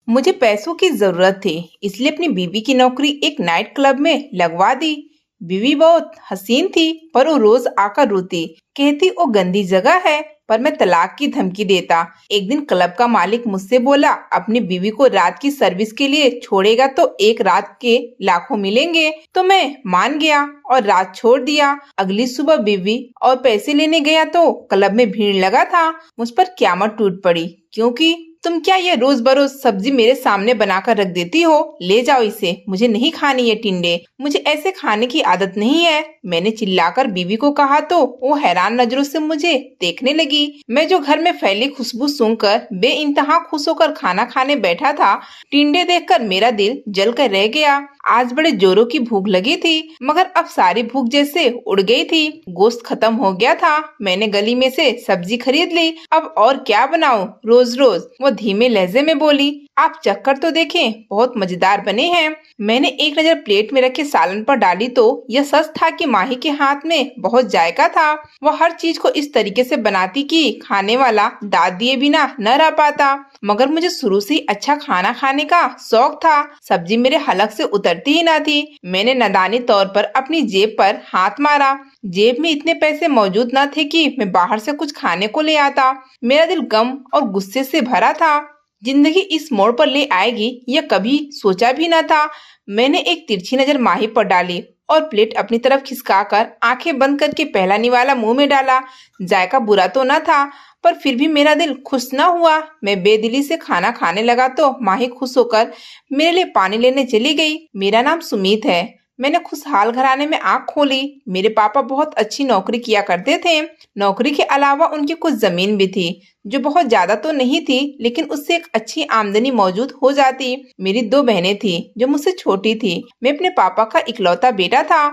मुझे पैसों की जरूरत थी, इसलिए अपनी बीवी की नौकरी एक नाइट क्लब में लगवा दी। बीवी बहुत हसीन थी, पर वो रोज आकर रोती, कहती वो गंदी जगह है, पर मैं तलाक की धमकी देता। एक दिन क्लब का मालिक मुझसे बोला, अपनी बीवी को रात की सर्विस के लिए छोड़ेगा तो एक रात के लाखों मिलेंगे। तो मैं मान गया और रात छोड़ दिया। अगली सुबह बीवी और पैसे लेने गया तो क्लब में भीड़ लगा था। मुझ पर क्यामत टूट पड़ी, क्योंकि तुम क्या ये रोज बरोज सब्जी मेरे सामने बनाकर रख देती हो? ले जाओ इसे, मुझे नहीं खानी ये टिंडे, मुझे ऐसे खाने की आदत नहीं है। मैंने चिल्लाकर बीवी को कहा तो वो हैरान नजरों से मुझे देखने लगी। मैं जो घर में फैली खुशबू सूंघकर बेइंतहा खुश होकर खाना खाने बैठा था, टिंडे देखकर मेरा दिल जल कर रह गया। आज बड़े जोरों की भूख लगी थी, मगर अब सारी भूख जैसे उड़ गई थी। गोश्त खत्म हो गया था। मैंने गली में से सब्जी खरीद ली। अब और क्या बनाऊं रोज रोज? वो धीमे लहजे में बोली, आप चक्कर तो देखें, बहुत मजेदार बने हैं। मैंने एक नजर प्लेट में रखे सालन पर डाली तो यह सच था कि माही के हाथ में बहुत जायका था। वह हर चीज को इस तरीके से बनाती कि खाने वाला दाद दिए बिना न रह पाता। मगर मुझे शुरू से ही अच्छा खाना खाने का शौक था। सब्जी मेरे हलक से उतरती ही ना थी। मैंने नादानी तौर पर अपनी जेब पर हाथ मारा। जेब में इतने पैसे मौजूद न थे कि मैं बाहर से कुछ खाने को ले आता। मेरा दिल गम और गुस्से से भरा था। जिंदगी इस मोड़ पर ले आएगी यह कभी सोचा भी न था। मैंने एक तिरछी नजर माही पर डाली और प्लेट अपनी तरफ खिसकाकर आंखें बंद करके पहला निवाला मुंह में डाला। जायका बुरा तो न था, पर फिर भी मेरा दिल खुश न हुआ। मैं बेदिली से खाना खाने लगा तो माही खुश होकर मेरे लिए पानी लेने चली गई। मेरा नाम सुमीत है। मैंने खुशहाल घराने में आंख खोली। मेरे पापा बहुत अच्छी नौकरी किया करते थे। नौकरी के अलावा उनकी कुछ जमीन भी थी, जो बहुत ज्यादा तो नहीं थी, लेकिन उससे एक अच्छी आमदनी मौजूद हो जाती। मेरी दो बहनें थी जो मुझसे छोटी थी। मैं अपने पापा का इकलौता बेटा था।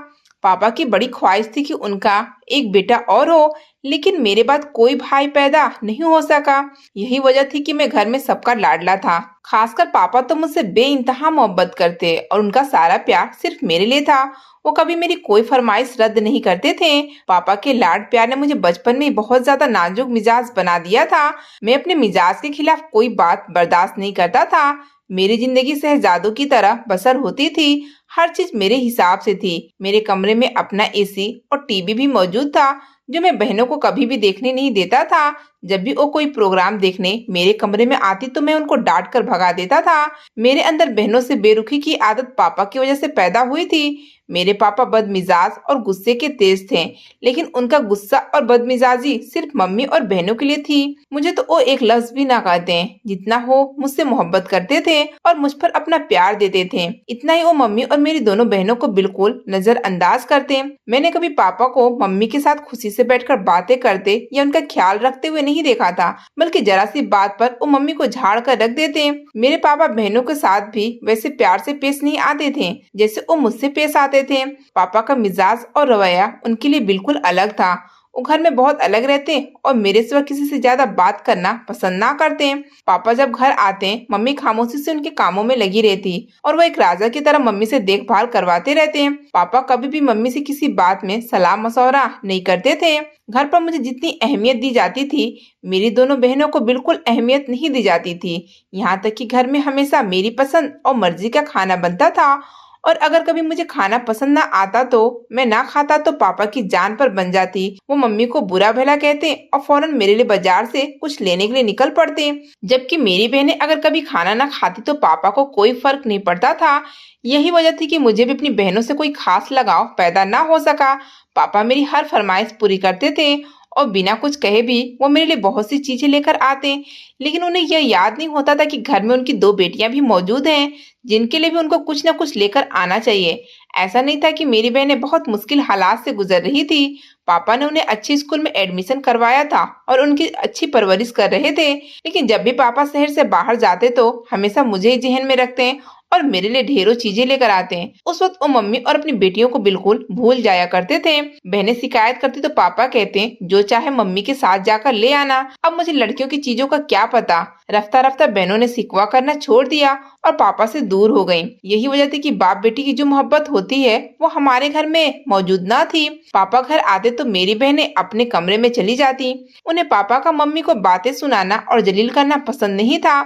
पापा की बड़ी ख्वाहिश थी कि उनका एक बेटा और हो, लेकिन मेरे बाद कोई भाई पैदा नहीं हो सका। यही वजह थी कि मैं घर में सबका लाडला था। खासकर पापा तो मुझसे बेइंतहा मोहब्बत करते और उनका सारा प्यार सिर्फ मेरे लिए था। वो कभी मेरी कोई फरमाइश रद्द नहीं करते थे। पापा के लाड प्यार ने मुझे बचपन में ही बहुत ज्यादा नाजुक मिजाज बना दिया था। मैं अपने मिजाज के खिलाफ कोई बात बर्दाश्त नहीं करता था। मेरी जिंदगी शहजादों की तरह बसर होती थी। हर चीज मेरे हिसाब से थी। मेरे कमरे में अपना एसी और टीवी भी मौजूद था, जो मैं बहनों को कभी भी देखने नहीं देता था। जब भी वो कोई प्रोग्राम देखने मेरे कमरे में आती तो मैं उनको डांट कर भगा देता था। मेरे अंदर बहनों से बेरुखी की आदत पापा की वजह से पैदा हुई थी। मेरे पापा बदमिजाज और गुस्से के तेज थे, लेकिन उनका गुस्सा और बदमिजाजी सिर्फ मम्मी और बहनों के लिए थी। मुझे तो वो एक लफ्ज भी ना कहते। जितना हो मुझसे मोहब्बत करते थे और मुझ पर अपना प्यार देते थे, इतना ही वो मम्मी और मेरी दोनों बहनों को बिल्कुल नजरअंदाज करते। मैंने कभी पापा को मम्मी के साथ खुशी से बैठकर बातें करते या उनका ख्याल रखते हुए नहीं देखा था, बल्कि जरा सी बात पर वो मम्मी को झाड़ कर रख देते। मेरे पापा बहनों के साथ भी वैसे प्यार से पेश नहीं आते थे जैसे वो मुझसे पेश आते थे। पापा का मिजाज और रवैया उनके लिए बिल्कुल अलग था। वो घर में बहुत अलग रहते और मेरे सिवा किसी से ज्यादा बात करना पसंद ना करते। पापा जब घर आते, मम्मी खामोशी से उनके कामों में लगी रहती और वो एक राजा की तरह मम्मी से देखभाल करवाते रहते। पापा कभी भी मम्मी से किसी बात में सलाह मशवरा नहीं करते थे। घर पर मुझे जितनी अहमियत दी जाती थी, मेरी दोनों बहनों को बिल्कुल अहमियत नहीं दी जाती थी। यहाँ तक कि घर में हमेशा मेरी पसंद और मर्जी का खाना बनता था, और अगर कभी मुझे खाना पसंद ना आता तो मैं ना खाता तो पापा की जान पर बन जाती। वो मम्मी को बुरा भला कहते और फौरन मेरे लिए बाजार से कुछ लेने के लिए निकल पड़ते। जबकि मेरी बहनें अगर कभी खाना ना खाती तो पापा को कोई फर्क नहीं पड़ता था। यही वजह थी कि मुझे भी अपनी बहनों से कोई खास लगाव पैदा ना हो सका। पापा मेरी हर फरमाइश पूरी करते थे और बिना कुछ कहे भी वो मेरे लिए बहुत सी चीजें लेकर आते, लेकिन उन्हें यह याद नहीं होता था कि घर में उनकी दो बेटियां भी मौजूद हैं, जिनके लिए भी उनको कुछ न कुछ लेकर आना चाहिए। ऐसा नहीं था कि मेरी बहनें बहुत मुश्किल हालात से गुजर रही थी। पापा ने उन्हें अच्छी स्कूल में एडमिशन करवाया था और उनकी अच्छी परवरिश कर रहे थे, लेकिन जब भी पापा शहर से बाहर जाते तो हमेशा मुझे ही जहन में रखते हैं और मेरे लिए ढेरों चीजें लेकर आते हैं। उस वक्त वो मम्मी और अपनी बेटियों को बिल्कुल भूल जाया करते थे। बहनें शिकायत करती तो पापा कहते, जो चाहे मम्मी के साथ जाकर ले आना। अब मुझे लड़कियों की चीजों का क्या पता। रफ्ता रफ्ता बहनों ने शिकवा करना छोड़ दिया और पापा से दूर हो गईं। यही वजह थी कि बाप बेटी की जो मोहब्बत होती है वो हमारे घर में मौजूद ना थी। पापा घर आते तो मेरी बहनें अपने कमरे में चली जाती। उन्हें पापा का मम्मी को बातें सुनाना और जलील करना पसंद नहीं था।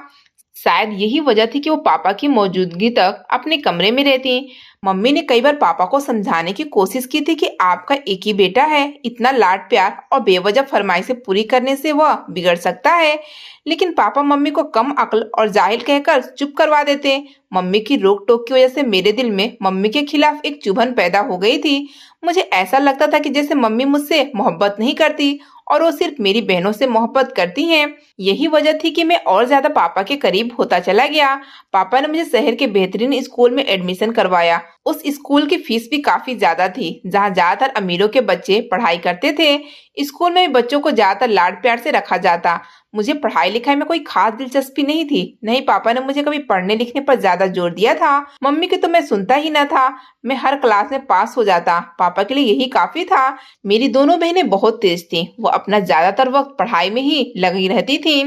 शायद यही वजह थी कि वो पापा की मौजूदगी तक अपने कमरे में रहती। मम्मी ने कई बार पापा को समझाने की कोशिश की थी कि आपका एक ही बेटा है, इतना लाड प्यार और बेवजह फरमाइशें पूरी करने से वह बिगड़ सकता है। लेकिन पापा मम्मी को कम अक्ल और जाहिल कहकर चुप करवा देते। मम्मी की रोक टोक की वजह से मेरे दिल में मम्मी के खिलाफ एक चुभन पैदा हो गई थी। मुझे ऐसा लगता था कि जैसे मम्मी मुझसे मोहब्बत नहीं करती और वो सिर्फ मेरी बहनों से मोहब्बत करती हैं। यही वजह थी कि मैं और ज्यादा पापा के करीब होता चला गया। पापा ने मुझे शहर के बेहतरीन स्कूल में एडमिशन करवाया। उस स्कूल की फीस भी काफी ज्यादा थी, जहाँ ज्यादातर अमीरों के बच्चे पढ़ाई करते थे। स्कूल में भी बच्चों को ज्यादातर लाड प्यार से रखा जाता। मुझे पढ़ाई लिखाई में कोई खास दिलचस्पी नहीं थी, नहीं पापा ने मुझे कभी पढ़ने लिखने पर ज्यादा जोर दिया था। मम्मी की तो मैं सुनता ही ना था। मैं हर क्लास में पास हो जाता, पापा के लिए यही काफी था। मेरी दोनों बहनें बहुत तेज थीं। वो अपना ज्यादातर वक्त पढ़ाई में ही लगी रहती थीं।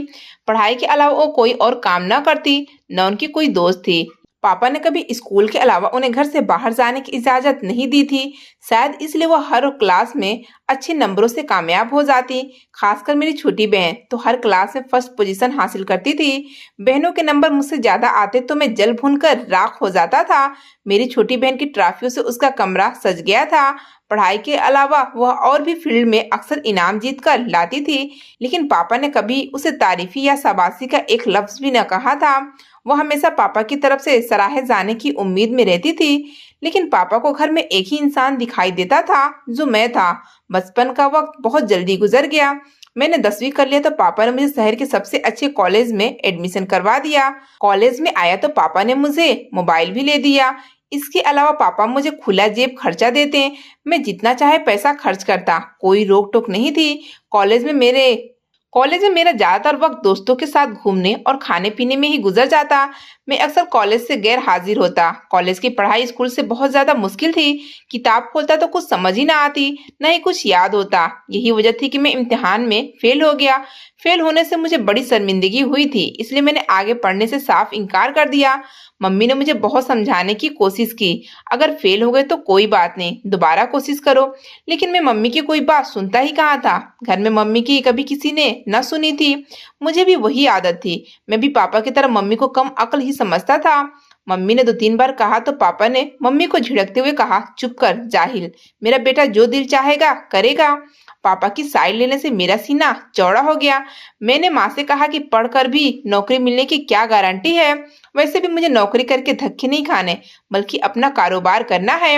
पढ़ाई के अलावा वो कोई और काम ना करती, न उनकी कोई दोस्त थी। पापा ने कभी स्कूल के अलावा उन्हें घर से बाहर जाने की इजाजत नहीं दी थी। शायद इसलिए वो हर क्लास में अच्छे नंबरों से कामयाब हो जाती। खासकर मेरी छोटी बहन तो हर क्लास में फर्स्ट पोजीशन हासिल करती थी। बहनों के नंबर मुझसे ज्यादा आते तो मैं जल भूनकर राख हो जाता था। मेरी छोटी बहन की ट्रॉफियों से उसका कमरा सज गया था। पढ़ाई के अलावा वह और भी फील्ड में अक्सर इनाम जीत कर लाती थी। लेकिन पापा ने कभी उसे तारीफी या शाबाशी का एक लफ्ज भी न कहा था। वह हमेशा पापा की तरफ से सराहे जाने की उम्मीद में रहती थी। लेकिन पापा को घर में एक ही इंसान दिखाई देता था, जो मैं था। बचपन का वक्त बहुत जल्दी गुजर गया। मैंने 10वीं कर लिया तो पापा ने मुझे शहर के सबसे अच्छे कॉलेज में एडमिशन करवा दिया। कॉलेज में आया तो पापा ने मुझे मोबाइल भी ले दिया। इसके अलावा पापा मुझे खुला जेब खर्चा देते। मैं जितना चाहे पैसा खर्च करता, कोई रोक टोक नहीं थी। कॉलेज में मेरे कॉलेज में मेरा ज्यादातर वक्त दोस्तों के साथ घूमने और खाने पीने में ही गुजर जाता। मैं अक्सर कॉलेज से गैर हाजिर होता। कॉलेज की पढ़ाई स्कूल से बहुत ज्यादा मुश्किल थी। किताब खोलता तो कुछ समझ ही ना आती, न ही कुछ याद होता। यही वजह थी कि मैं इम्तिहान में फेल हो गया। फेल होने से मुझे बड़ी शर्मिंदगी हुई थी, इसलिए मैंने आगे पढ़ने से साफ इनकार कर दिया। मम्मी ने मुझे बहुत समझाने की कोशिश की, अगर फेल हो गए तो कोई बात नहीं, दोबारा कोशिश करो। लेकिन मैं मम्मी की कोई बात सुनता ही कहाँ था। घर में मम्मी की कभी किसी ने न सुनी थी। मुझे भी वही आदत थी। मैं भी पापा की तरह मम्मी को कम अक्ल ही समझता था। मम्मी ने 2-3 बार कहा तो पापा ने मम्मी को झिड़कते हुए कहा, चुप कर जाहिल, मेरा बेटा जो दिल चाहेगा करेगा। पापा की साइड लेने से मेरा सीना चौड़ा हो गया। मैंने माँ से कहा कि पढ़कर भी नौकरी मिलने की क्या गारंटी है। वैसे भी मुझे नौकरी करके धक्के नहीं खाने, बल्कि अपना कारोबार करना है।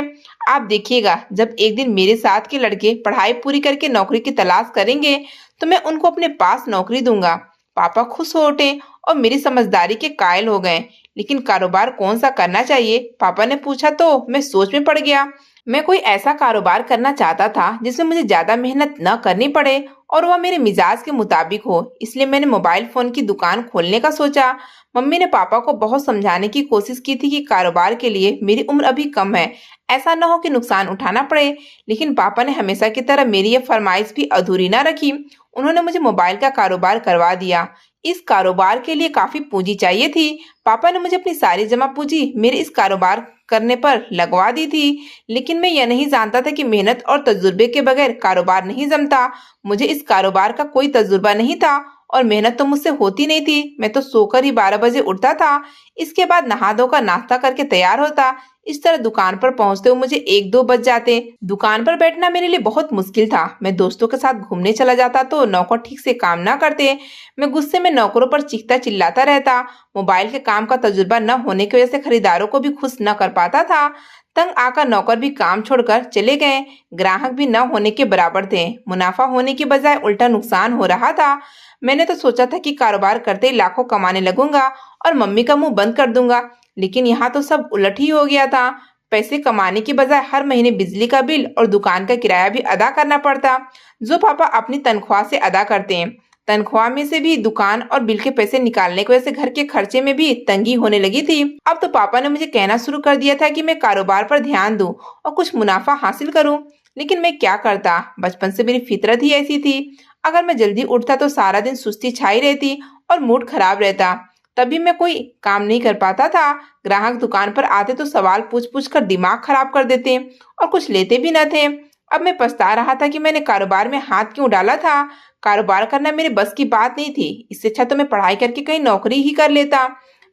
आप देखिएगा, जब एक दिन मेरे साथ के लड़के पढ़ाई पूरी करके नौकरी की तलाश करेंगे तो मैं उनको अपने पास नौकरी दूंगा। पापा खुश हो उठे और मेरी समझदारी के कायल हो गए। लेकिन कारोबार कौन सा करना चाहिए, पापा ने पूछा तो मैं सोच में पड़ गया। मैं कोई ऐसा कारोबार करना चाहता था जिसमें मुझे ज्यादा मेहनत न करनी पड़े और वह मेरे मिजाज के मुताबिक हो। इसलिए मैंने मोबाइल फोन की दुकान खोलने का सोचा। मम्मी ने पापा को बहुत समझाने की कोशिश की थी कि कारोबार के लिए मेरी उम्र अभी कम है, ऐसा न हो कि नुकसान उठाना पड़े। लेकिन पापा ने हमेशा की तरह मेरी यह फरमाइश भी अधूरी न रखी। उन्होंने मुझे मोबाइल का कारोबार करवा दिया। इस कारोबार के लिए काफी पूंजी चाहिए थी। पापा ने मुझे अपनी सारी जमा पूंजी मेरे इस कारोबार करने पर लगवा दी थी। लेकिन मैं यह नहीं जानता था कि मेहनत और तजुर्बे के बगैर कारोबार नहीं जमता। मुझे इस कारोबार का कोई तजुर्बा नहीं था और मेहनत तो मुझसे होती नहीं थी। मैं तो सोकर ही 12 बजे उठता था। इसके बाद नहा धोकर नाश्ता करके तैयार होता। इस तरह दुकान पर पहुंचते हुए मुझे 1-2 बज जाते। दुकान पर बैठना मेरे लिए बहुत मुश्किल था। मैं दोस्तों के साथ घूमने चला जाता तो नौकर ठीक से काम ना करते। मैं गुस्से में नौकरों पर चीखता चिल्लाता रहता। मोबाइल के काम का तजुर्बा न होने की वजह से खरीदारों को भी खुश न कर पाता था। तंग आकर नौकर भी काम छोड़कर चले गए। ग्राहक भी न होने के बराबर थे। मुनाफा होने की बजाय उल्टा नुकसान हो रहा था। मैंने तो सोचा था कि कारोबार करते ही लाखों कमाने लगूंगा और मम्मी का मुंह बंद कर दूंगा। लेकिन यहाँ तो सब उलट ही हो गया था। पैसे कमाने की बजाय हर महीने बिजली का बिल और दुकान का किराया भी अदा करना पड़ता, जो पापा अपनी तनख्वाह से अदा करते हैं। तनख्वाह में से भी दुकान और बिल के पैसे निकालने की वजह से घर के खर्चे में भी तंगी होने लगी थी। अब तो पापा ने मुझे कहना शुरू कर दिया था कि मैं कारोबार पर ध्यान दूं और कुछ मुनाफा हासिल करूं। लेकिन मैं क्या करता, बचपन से मेरी फितरत ही ऐसी थी। अगर मैं जल्दी उठता तो सारा दिन सुस्ती छाई रहती और मूड खराब रहता। तभी मैं कोई काम नहीं कर पाता था। ग्राहक दुकान पर आते तो सवाल पूछ पूछ कर दिमाग खराब कर देते और कुछ लेते भी न थे। अब मैं पछता रहा था कि मैंने कारोबार में हाथ क्यों डाला था। कारोबार करना मेरे बस की बात नहीं थी। इससे अच्छा तो मैं पढ़ाई करके कहीं नौकरी ही कर लेता।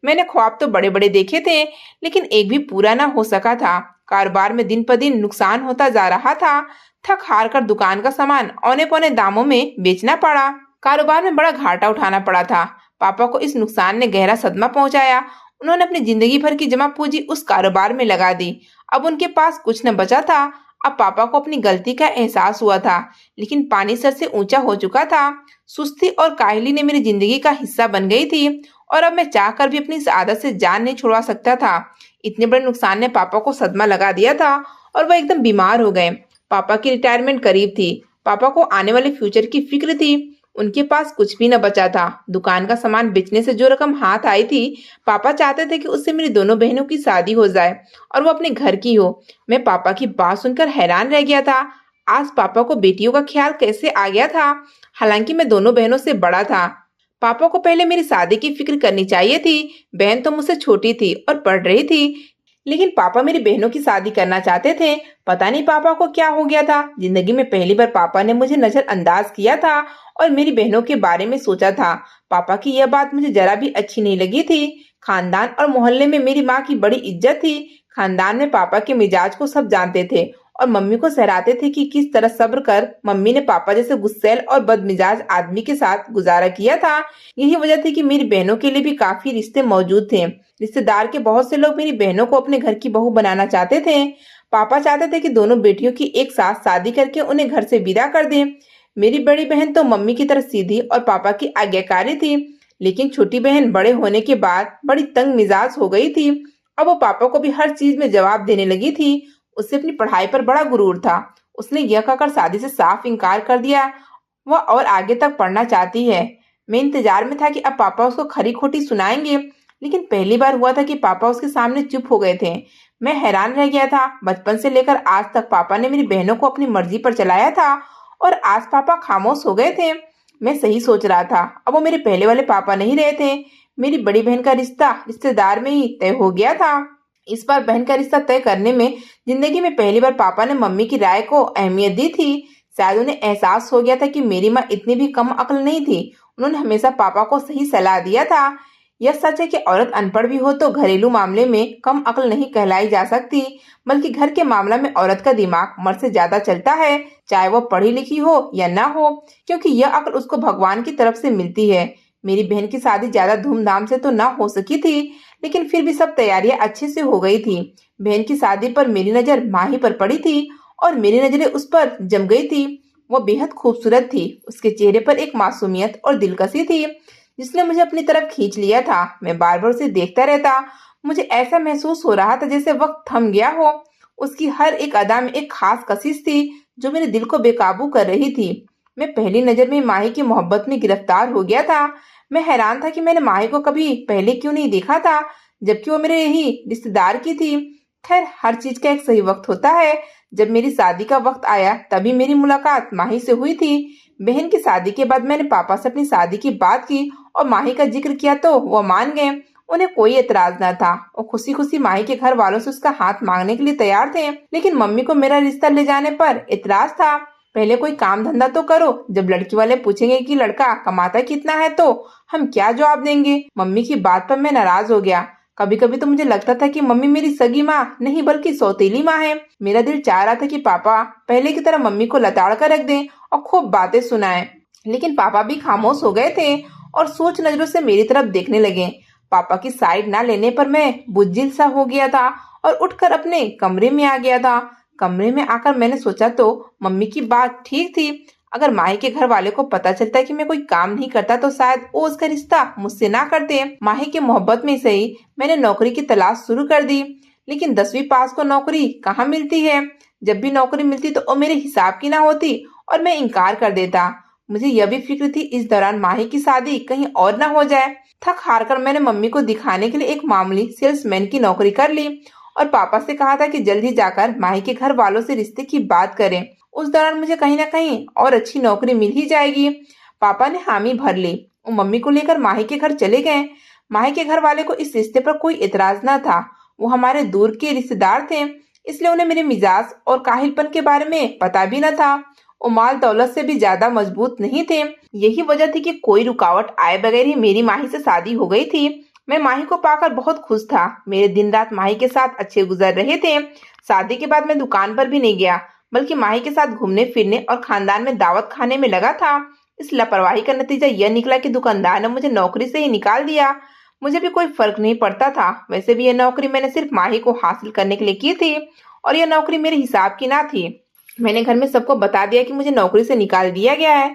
मैंने ख्वाब तो बड़े बड़े देखे थे, लेकिन एक भी पूरा ना हो सका था। कारोबार में दिन पर दिन नुकसान होता जा रहा था। थक हार कर दुकान का सामान औने पौने दामों में बेचना पड़ा। कारोबार में बड़ा घाटा उठाना पड़ा था। पापा को इस नुकसान ने गहरा सदमा पहुंचाया। उन्होंने अपनी जिंदगी भर की जमा पूंजी उस कारोबार में लगा दी। अब उनके पास कुछ न बचा था। अब पापा को अपनी गलती का एहसास हुआ था, लेकिन पानी सर से ऊंचा हो चुका था। सुस्ती और काहली ने मेरी जिंदगी का हिस्सा बन गई थी, और अब मैं चाहकर भी अपनी इस आदत से जान नहीं छुड़वा सकता था। इतने बड़े नुकसान ने पापा को सदमा लगा दिया था, और वह एकदम बीमार हो गए। पापा की रिटायरमेंट करीब थी। पापा को आने वाले फ्यूचर की फिक्र थी। उनके पास कुछ भी न बचा था। दुकान का सामान बेचने से जो रकम हाथ आई थी, पापा चाहते थे कि उससे मेरी दोनों बहनों की शादी हो जाए और वो अपने घर की हो। मैं पापा की बात सुनकर हैरान रह गया था। आज पापा को बेटियों का ख्याल कैसे आ गया था? हालांकि मैं दोनों बहनों से बड़ा था। पापा को पहले मेरी शादी की फिक्र करनी चाहिए थी। बहन तो मुझसे छोटी थी और पढ़ रही थी, लेकिन पापा मेरी बहनों की शादी करना चाहते थे। पता नहीं पापा को क्या हो गया था। जिंदगी में पहली बार पापा ने मुझे नजरअंदाज किया था और मेरी बहनों के बारे में सोचा था। पापा की यह बात मुझे जरा भी अच्छी नहीं लगी थी। खानदान और मोहल्ले में मेरी माँ की बड़ी इज्जत थी। खानदान में पापा के मिजाज को सब जानते थे और मम्मी को सहराते थे कि किस तरह सब्र कर मम्मी ने पापा जैसे गुस्सैल और बदमिजाज आदमी के साथ गुजारा किया था। यही वजह थी कि मेरी बहनों के लिए भी काफी रिश्ते मौजूद थे। रिश्तेदार के बहुत से लोग मेरी बहनों को अपने घर की बहू बनाना चाहते थे। पापा चाहते थे कि दोनों बेटियों की एक साथ शादी करके उन्हें घर से विदा कर दें। मेरी बड़ी बहन तो मम्मी की तरह सीधी और पापा की आज्ञाकारी थी, लेकिन छोटी बहन बड़े होने के बाद बड़ी तंग मिजाज हो गई थी। अब वो पापा को भी हर चीज में जवाब देने लगी थी। उसे अपनी पढ़ाई पर बड़ा गुरूर था। उसने यह कहकर शादी से साफ इनकार कर दिया। वह और आगे तक पढ़ना चाहती है। मैं इंतजार में था कि अब पापा उसको खरी खोटी सुनाएंगे, लेकिन पहली बार हुआ था कि पापा उसके सामने चुप हो गए थे। मैं हैरान रह गया था। बचपन से लेकर आज तक पापा ने मेरी बहनों को अपनी मर्जी पर चलाया था, और आज पापा खामोश हो गए थे। मैं सही सोच रहा था। अब वो मेरे पहले वाले पापा नहीं रहे थे। मेरी बड़ी बहन का रिश्ता रिश्तेदार में ही तय हो गया था। इस बार बहन का रिश्ता तय करने में जिंदगी में पहली बार पापा ने मम्मी की राय को अहमियत दी थी। शायद उन्हें एहसास हो गया था कि मेरी माँ इतनी भी कम अक्ल नहीं थी। उन्होंने हमेशा पापा को सही सलाह दिया था। यह सच है कि औरत अनपढ़ भी हो तो घरेलू मामले में कम अक्ल नहीं कहलाई जा सकती, बल्कि घर के मामला में औरत का दिमाग मर्द से ज्यादा चलता है, चाहे वो पढ़ी लिखी हो या ना हो, क्योंकि यह अक्ल उसको भगवान की तरफ से मिलती है। मेरी बहन की शादी ज्यादा धूमधाम से तो ना हो सकी थी, लेकिन फिर भी सब तैयारियां अच्छे से हो गई थी। बहन की शादी पर मेरी नजर माही पर पड़ी थी और मेरी नजरें उस पर जम गई थी। वो बेहद खूबसूरत थी। उसके चेहरे पर एक मासूमियत और दिलकशी थी जिसने मुझे अपनी तरफ खींच लिया था। मैं बार बार उसे देखता रहता। मुझे ऐसा महसूस हो रहा था जैसे वक्त थम गया हो। उसकी हर एक अदा में एक खास कशिश थी जो मेरे दिल को बेकाबू कर रही थी। मैं पहली नजर में माही की मोहब्बत में गिरफ्तार हो गया था। मैं हैरान था कि मैंने माही को कभी पहले क्यों नहीं देखा था, जबकि वो मेरे ही रिश्तेदार की थी। खैर, हर चीज का एक सही वक्त होता है। जब मेरी शादी का वक्त आया तभी मेरी मुलाकात माही से हुई थी। बहन की शादी के बाद मैंने पापा से अपनी शादी की बात की और माही का जिक्र किया तो वो मान गए। उन्हें कोई एतराज न था। वो खुशी खुशी माही के घर वालों से उसका हाथ मांगने के लिए तैयार थे, लेकिन मम्मी को मेरा रिश्ता ले जाने पर एतराज था। पहले कोई काम धंधा तो करो। जब लड़की वाले पूछेंगे कि लड़का कमाता कितना है तो हम क्या जवाब देंगे? मम्मी की बात पर मैं नाराज हो गया। कभी कभी तो मुझे लगता था कि मम्मी मेरी सगी माँ नहीं बल्कि सौतेली माँ है। मेरा दिल चाह रहा था कि पापा पहले की तरह मम्मी को लताड़ कर रख दें और खूब बातें सुनाएं, लेकिन पापा भी खामोश हो गए थे और सोच नजरों से मेरी तरफ देखने लगे। पापा की साइड ना लेने पर मैं बुज्जिल सा हो गया था और उठकर अपने कमरे में आ गया था। कमरे में आकर मैंने सोचा तो मम्मी की बात ठीक थी। अगर माही के घर वाले को पता चलता कि मैं कोई काम नहीं करता तो शायद वो उसका रिश्ता मुझसे ना करते। माही की मोहब्बत में से ही मैंने नौकरी की तलाश शुरू कर दी, लेकिन 10वीं पास को नौकरी कहाँ मिलती है। जब भी नौकरी मिलती तो वो मेरे हिसाब की ना होती और मैं इनकार कर देता। मुझे यह भी फिक्र थी इस दौरान माही की शादी कहीं और ना हो जाए। थक हार कर मैंने मम्मी को दिखाने के लिए एक मामूली सेल्समैन की नौकरी कर ली और पापा से कहा था कि जल्द ही जाकर माही के घर वालों से रिश्ते की बात करें। उस दौरान मुझे कहीं ना कहीं और अच्छी नौकरी मिल ही जाएगी। पापा ने हामी भर ली। वो मम्मी को लेकर माही के घर चले गए। माही के घर वाले को इस रिश्ते पर कोई एतराज न था। वो हमारे दूर के रिश्तेदार थे, इसलिए उन्हें मेरे मिजाज और काहिलपन के बारे में पता भी न था। वो माल दौलत से भी ज्यादा मजबूत नहीं थे। यही वजह थी कि कोई रुकावट आए बगैर ही मेरी माही से शादी हो गई थी। मैं माही को पाकर बहुत खुश था। मेरे दिन रात माही के साथ अच्छे गुजर रहे थे। शादी के बाद मैं दुकान पर भी नहीं गया, बल्कि माही के साथ घूमने फिरने और खानदान में दावत खाने में लगा था। इस लापरवाही का नतीजा यह निकला कि दुकानदार ने मुझे नौकरी से ही निकाल दिया। मुझे भी कोई फर्क नहीं पड़ता था। वैसे भी यह नौकरी मैंने सिर्फ माही को हासिल करने के लिए की थी, और यह नौकरी मेरे हिसाब की ना थी। मैंने घर में सबको बता दिया कि मुझे नौकरी से निकाल दिया गया है।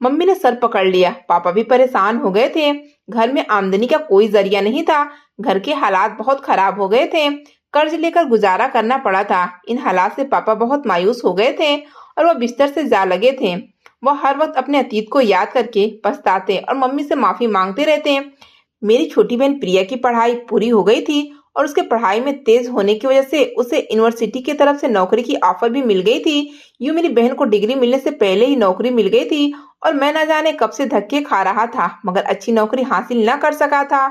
मम्मी ने सर पकड़ लिया। पापा भी परेशान हो गए थे। घर में आमदनी का कोई जरिया नहीं था। घर के हालात बहुत खराब हो गए थे। कर्ज लेकर गुजारा करना पड़ा था। इन हालात से पापा बहुत मायूस हो गए थे और वह बिस्तर से जा लगे थे। वह हर वक्त अपने अतीत को याद करके पछताते और मम्मी से माफी मांगते रहते। मेरी छोटी बहन प्रिया की पढ़ाई पूरी हो गई थी और उसके पढ़ाई में तेज होने की वजह से उसे यूनिवर्सिटी की तरफ से नौकरी की ऑफर भी मिल गई थी। यूं मेरी बहन को डिग्री मिलने से पहले ही नौकरी मिल गई थी और मैं न जाने कब से धक्के खा रहा था, मगर अच्छी नौकरी हासिल न कर सका था।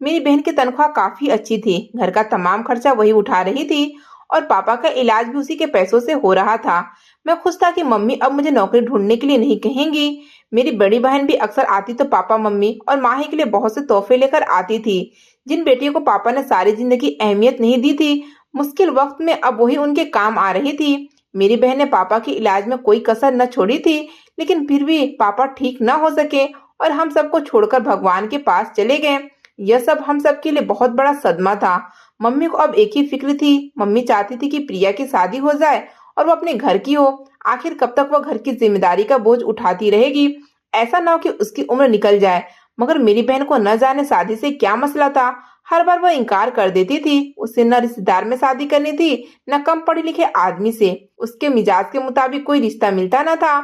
मेरी बहन की तनख्वाह काफी अच्छी थी। घर का तमाम खर्चा वही उठा रही थी और पापा का इलाज भी उसी के पैसों से हो रहा था। मैं खुश था कि मम्मी अब मुझे नौकरी ढूंढने के लिए नहीं कहेंगी। मेरी बड़ी बहन भी अक्सर आती तो पापा, मम्मी और माही के लिए बहुत से तोहफे लेकर आती थी। जिन बेटियों को पापा ने सारी जिंदगी अहमियत नहीं दी थी, मुश्किल वक्त में अब वही उनके काम आ रही थी। मेरी बहन ने पापा के इलाज में कोई कसर न छोड़ी थी, लेकिन फिर भी पापा ठीक न हो सके और हम सबको छोड़कर भगवान के पास चले गए। यह सब हम सब के लिए बहुत बड़ा सदमा था। मम्मी को अब एक ही फिक्र थी। मम्मी चाहती थी कि प्रिया की शादी हो जाए और वो अपने घर की हो। आखिर कब तक वह घर की जिम्मेदारी का बोझ उठाती रहेगी? ऐसा ना हो कि उसकी उम्र निकल जाए। मगर मेरी बहन को न जाने शादी से क्या मसला था। हर बार वह इनकार कर देती थी। उसे न रिश्तेदार में शादी करनी थी, न कम पढ़े लिखे आदमी से। उसके मिजाज के मुताबिक कोई रिश्ता मिलता न था।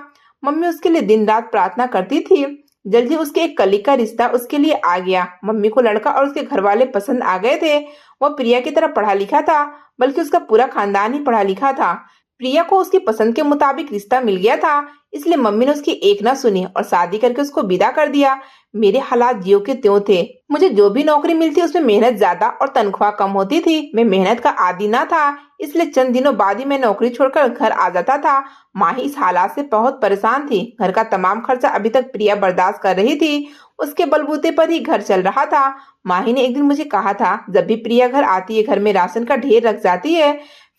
मम्मी उसके लिए दिन रात प्रार्थना करती थी। जल्दी उसके एक कलीग का रिश्ता उसके लिए आ गया। मम्मी को लड़का और उसके घर वाले पसंद आ गए थे। वह प्रिया की तरह पढ़ा लिखा था, बल्कि उसका पूरा खानदान ही पढ़ा लिखा था। प्रिया को उसकी पसंद के मुताबिक रिश्ता मिल गया था, इसलिए मम्मी ने उसकी एक ना सुनी और शादी करके उसको विदा कर दिया। मेरे हालात ज्यों के त्यों थे। मुझे जो भी नौकरी मिलती उसमें मेहनत ज्यादा और तनख्वाह कम होती थी। मैं मेहनत का आदी ना था, इसलिए चंद दिनों बाद ही मैं नौकरी छोड़कर घर आ जाता था। माही इस हालात से बहुत परेशान थी। घर का तमाम खर्चा अभी तक प्रिया बर्दाश्त कर रही थी। उसके बलबूते पर ही घर चल रहा था। माही ने एक दिन मुझे कहा था, जब भी प्रिया घर आती है घर में राशन का ढेर रख जाती है,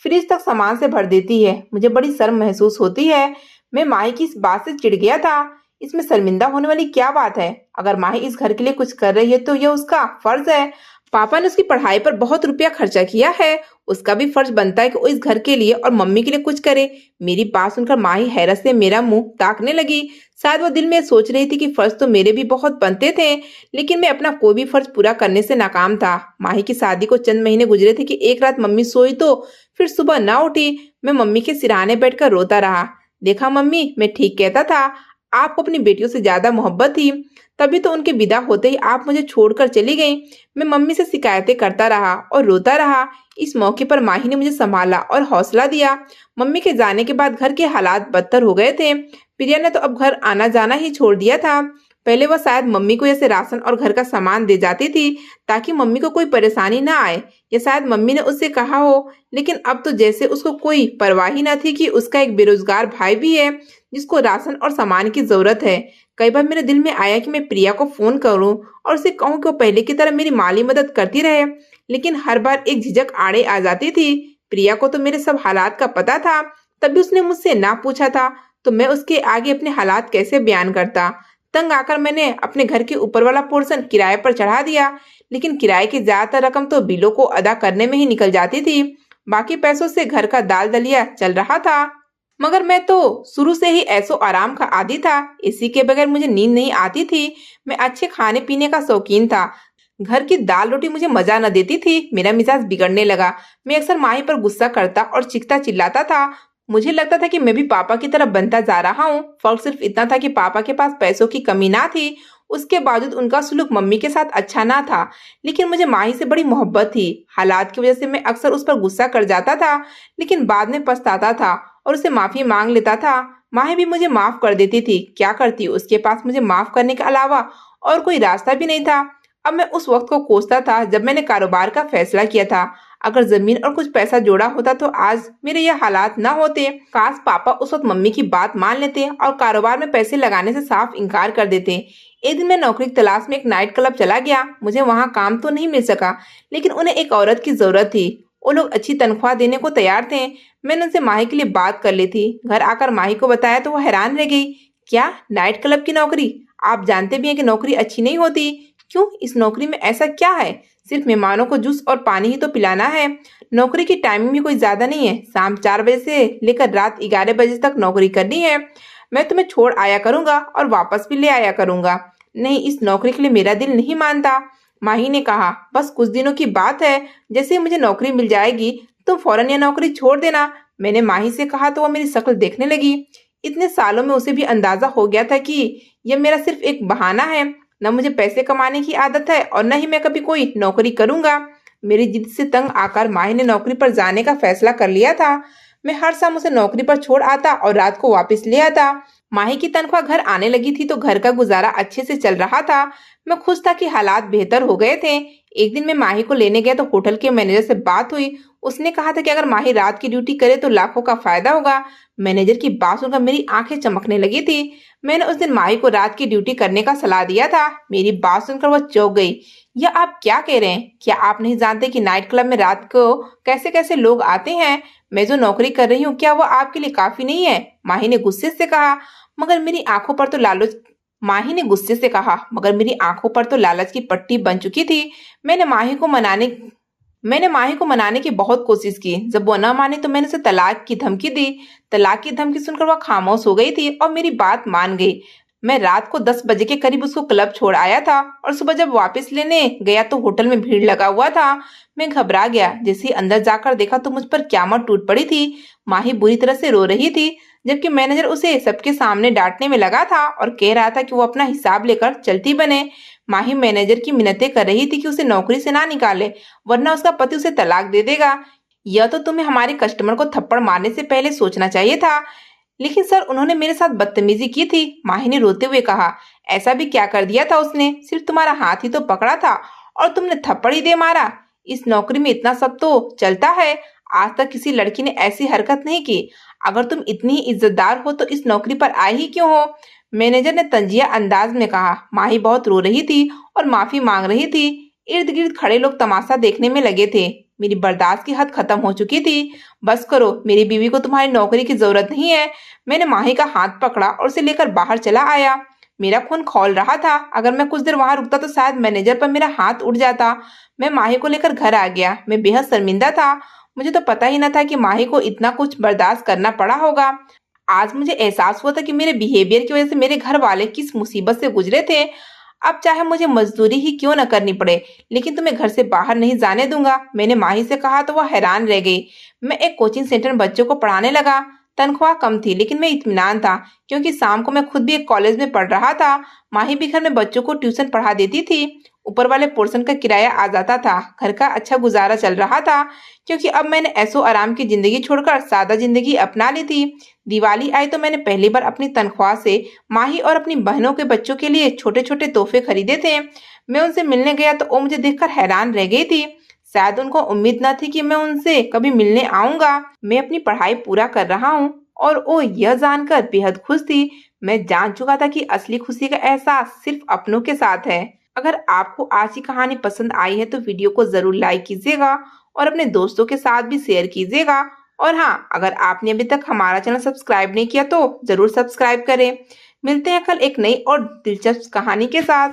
फ्रिज तक सामान से भर देती है। मुझे बड़ी शर्म महसूस होती है। मैं माही की इस बात से चिढ़ गया था। इसमें शर्मिंदा होने वाली क्या बात है? अगर माही इस घर के लिए कुछ कर रही है तो यह उसका फर्ज है। पापा ने उसकी पढ़ाई पर बहुत रुपया खर्चा किया है। उसका भी फर्ज बनता है कि वो इस घर के लिए और मम्मी के लिए कुछ करे। मेरी बात सुनकर माही हैरत से मेरा मुंह ताकने लगी। शायद वो दिल में सोच रही थी कि फर्ज तो मेरे भी बहुत बनते थे, लेकिन मैं अपना कोई भी फर्ज पूरा करने से नाकाम था। माही की शादी को चंद महीने गुजरे थे कि एक रात मम्मी सोई तो फिर सुबह ना उठी। मैं मम्मी के सिरहाने बैठकर रोता रहा। देखा मम्मी, मैं ठीक कहता था। आपको अपनी बेटियों से ज्यादा मोहब्बत थी, तभी तो उनके विदा होते ही आप मुझे छोड़कर चली गई। मैं मम्मी से शिकायतें करता रहा और रोता रहा। इस मौके पर माही ने मुझे संभाला और हौसला दिया। मम्मी के जाने के बाद घर के हालात बदतर हो गए थे। प्रिया ने तो अब घर आना जाना ही छोड़ दिया था। पहले वह शायद मम्मी को जैसे राशन और घर का सामान दे जाती थी ताकि मम्मी को कोई परेशानी ना आए, या शायद मम्मी ने उससे कहा हो। लेकिन अब तो जैसे उसको कोई परवाह ही न थी कि उसका एक बेरोजगार भाई भी है जिसको राशन और सामान की जरूरत है। कई बार मेरे दिल में आया कि मैं प्रिया को फोन करूं और उसे कहूं कि वो पहले की तरह मेरी माली मदद करती रहे, लेकिन हर बार एक झिझक आड़े आ जाती थी। प्रिया को तो मेरे सब हालात का पता था, तभी उसने मुझसे ना पूछा था, तो मैं उसके आगे अपने हालात कैसे बयान करता। तंग आकर मैंने अपने घर के ऊपर वाला पोर्शन किराए पर चढ़ा दिया, लेकिन किराए की ज्यादातर रकम तो बिलों को अदा करने में ही निकल जाती थी। बाकी पैसों से घर का दाल दलिया चल रहा था। मगर मैं तो शुरू से ही ऐसो आराम का आदी था। इसी के बगैर मुझे नींद नहीं आती थी। मैं अच्छे खाने पीने का शौकीन था। घर की दाल रोटी मुझे मजा न देती थी। मेरा मिजाज बिगड़ने लगा। मैं अक्सर माही पर गुस्सा करता और चीखता चिल्लाता था। मुझे लगता था कि मैं भी पापा की तरफ बनता जा रहा हूँ। फर्क सिर्फ इतना था कि पापा के पास पैसों की कमी ना थी। उसके बावजूद उनका सुलूक मम्मी के साथ अच्छा ना था। लेकिन मुझे माही से बड़ी मोहब्बत थी। हालात की वजह से मैं अक्सर उस पर गुस्सा कर जाता था, लेकिन बाद में पछताता था और उससे माफी मांग लेता था। माही भी मुझे माफ कर देती थी। क्या करती, उसके पास मुझे माफ करने के अलावा और कोई रास्ता भी नहीं था। अब मैं उस वक्त को कोसता था जब मैंने कारोबार का फैसला किया था। अगर जमीन और कुछ पैसा जोड़ा होता तो आज मेरे ये हालात ना होते। काश पापा उस वक्त मम्मी की बात मान लेते और कारोबार में पैसे लगाने से साफ इनकार कर देते। एक दिन मैं नौकरी की तलाश में एक नाइट क्लब चला गया। मुझे वहाँ काम तो नहीं मिल सका, लेकिन उन्हें एक औरत की जरूरत थी। वो लोग अच्छी तनख्वाह देने को तैयार थे। मैंने उनसे माही के लिए बात कर ली थी। घर आकर माही को बताया तो वो हैरान रह गई। क्या, नाइट क्लब की नौकरी? आप जानते भी हैं कि नौकरी अच्छी नहीं होती। क्यों, इस नौकरी में ऐसा क्या है? सिर्फ मेहमानों को जूस और पानी ही तो पिलाना है। नौकरी की टाइमिंग भी कोई ज्यादा नहीं है। शाम 4 बजे से लेकर रात 11 बजे तक नौकरी करनी है। मैं तुम्हें छोड़ आया करूंगा और वापस भी ले आया करूंगा। नहीं, इस नौकरी के लिए मेरा दिल नहीं मानता। माही ने कहा, बस कुछ दिनों की बात है। जैसे ही मुझे नौकरी मिल जाएगी तुम फौरन यह नौकरी छोड़ देना। मैंने माही से कहा तो वह मेरी शक्ल देखने लगी। इतने सालों में उसे भी अंदाजा हो गया था कि यह मेरा सिर्फ एक बहाना है। न मुझे पैसे कमाने की आदत है और न ही मैं कभी कोई नौकरी करूंगा। मेरी जिद से तंग आकर माही ने नौकरी पर जाने का फैसला कर लिया था। मैं हर शाम उसे नौकरी पर छोड़ आता और रात को वापस ले आता। माही की तनख्वाह घर आने लगी थी तो घर का गुजारा अच्छे से चल रहा था। मैं खुश था कि हालात बेहतर हो गए थे। एक दिन मैं माही को लेने गया तो होटल के मैनेजर से बात हुई। उसने कहा था कि अगर माही रात की ड्यूटी करे तो लाखों का फायदा होगा। मैनेजर की बात सुनकर मेरी आंखें चमकने लगी थी। मैंने उस दिन माही को रात की ड्यूटी करने का सलाह दिया था। मेरी बात सुनकर वह चौंक गई। यह आप क्या कह रहे हैं? क्या आप नहीं जानते कि नाइट क्लब में रात को कैसे कैसे लोग आते हैं? मैं जो नौकरी कर रही हूँ क्या वो आपके लिए काफी नहीं है? माही ने गुस्से से कहा। मगर मेरी आंखों पर तो लालच माही ने गुस्से से कहा, मगर मेरी आंखों पर तो लालच की पट्टी बन चुकी थी। मैंने माही को मनाने की बहुत कोशिश की। जब वो न माने तो मैंने उसे तलाक की धमकी दी। तलाक की धमकी सुनकर वह खामोश हो गई थी और मेरी बात मान गई। मैं रात को 10 बजे के करीब उसको क्लब छोड़ आया था और सुबह जब वापस लेने गया तो होटल में भीड़ लगा हुआ था। मैं घबरा गया। जैसे ही अंदर जाकर देखा तो मुझ पर क्यामत टूट पड़ी थी। माही बुरी तरह से रो रही थी, जबकि मैनेजर उसे सबके सामने डांटने में लगा था और कह रहा था कि वो अपना हिसाब लेकर चलती बने। माही मैनेजर की मिन्नतें कर रही थी कि उसे नौकरी से ना निकाले, वरना उसका पति उसे तलाक दे देगा। यह तो तुम्हें हमारे कस्टमर को थप्पड़ मारने से पहले सोचना चाहिए था। लेकिन सर, उन्होंने मेरे साथ बदतमीजी की थी। माही ने रोते हुए कहा। ऐसा भी क्या कर दिया था उसने? सिर्फ तुम्हारा हाथ ही तो पकड़ा था और तुमने थप्पड़ ही दे मारा। इस नौकरी में इतना सब तो चलता है। आज तक किसी लड़की ने ऐसी हरकत नहीं की। अगर तुम इतनी ही इज्जतदार हो तो इस नौकरी पर आए ही क्यों हो? मैनेजर ने तंजिया अंदाज में कहा। माही बहुत रो रही थी और माफी मांग रही थी। इर्द गिर्द खड़े लोग तमाशा देखने में लगे थे। मेरी बर्दाश्त की हद खत्म हो चुकी थी। बस करो, मेरी बीवी को तुम्हारी नौकरी की जरूरत नहीं है। मैंने माही का हाथ पकड़ा और उसे लेकर बाहर चला आया। मेरा खून खौल रहा था। अगर मैं कुछ देर वहां रुकता तो शायद मैनेजर पर मेरा हाथ उठ जाता। मैं माही को लेकर घर आ गया। मैं बेहद शर्मिंदा था। मुझे तो पता ही न था कि माही को इतना कुछ बर्दाश्त करना पड़ा होगा। आज मुझे एहसास हुआ था कि मेरे बिहेवियर की वजह से मेरे घर वाले किस मुसीबत से गुजरे थे। अब चाहे मुझे मजदूरी ही क्यों न करनी पड़े, लेकिन तुम्हें घर से बाहर नहीं जाने दूंगा। मैंने माही से कहा तो वह हैरान रह गई। मैं एक कोचिंग सेंटर में बच्चों को पढ़ाने लगा। तनख्वाह कम थी लेकिन मैं इत्मीनान था, क्योंकि शाम को मैं खुद भी एक कॉलेज में पढ़ रहा था। माही भी घर में बच्चों को ट्यूशन पढ़ा देती थी। ऊपर वाले पोर्शन का किराया आ जाता था। घर का अच्छा गुजारा चल रहा था, क्योंकि अब मैंने ऐसो आराम की जिंदगी छोड़कर सादा जिंदगी अपना ली थी। दिवाली आई तो मैंने पहली बार अपनी तनख्वाह से माही और अपनी बहनों के बच्चों के लिए छोटे छोटे तोहफे खरीदे थे। मैं उनसे मिलने गया तो वो मुझे देखकर हैरान रह गई थी। शायद उनको उम्मीद न थी कि मैं उनसे कभी मिलने आऊंगा। मैं अपनी पढ़ाई पूरा कर रहा हूँ और वो यह जानकर बेहद खुश थी। मैं जान चुका था कि असली खुशी का एहसास सिर्फ अपनों के साथ है। अगर आपको आज की कहानी पसंद आई है तो वीडियो को जरूर लाइक कीजिएगा और अपने दोस्तों के साथ भी शेयर कीजिएगा। और हाँ, अगर आपने अभी तक हमारा चैनल सब्सक्राइब नहीं किया तो जरूर सब्सक्राइब करें। मिलते हैं कल एक नई और दिलचस्प कहानी के साथ।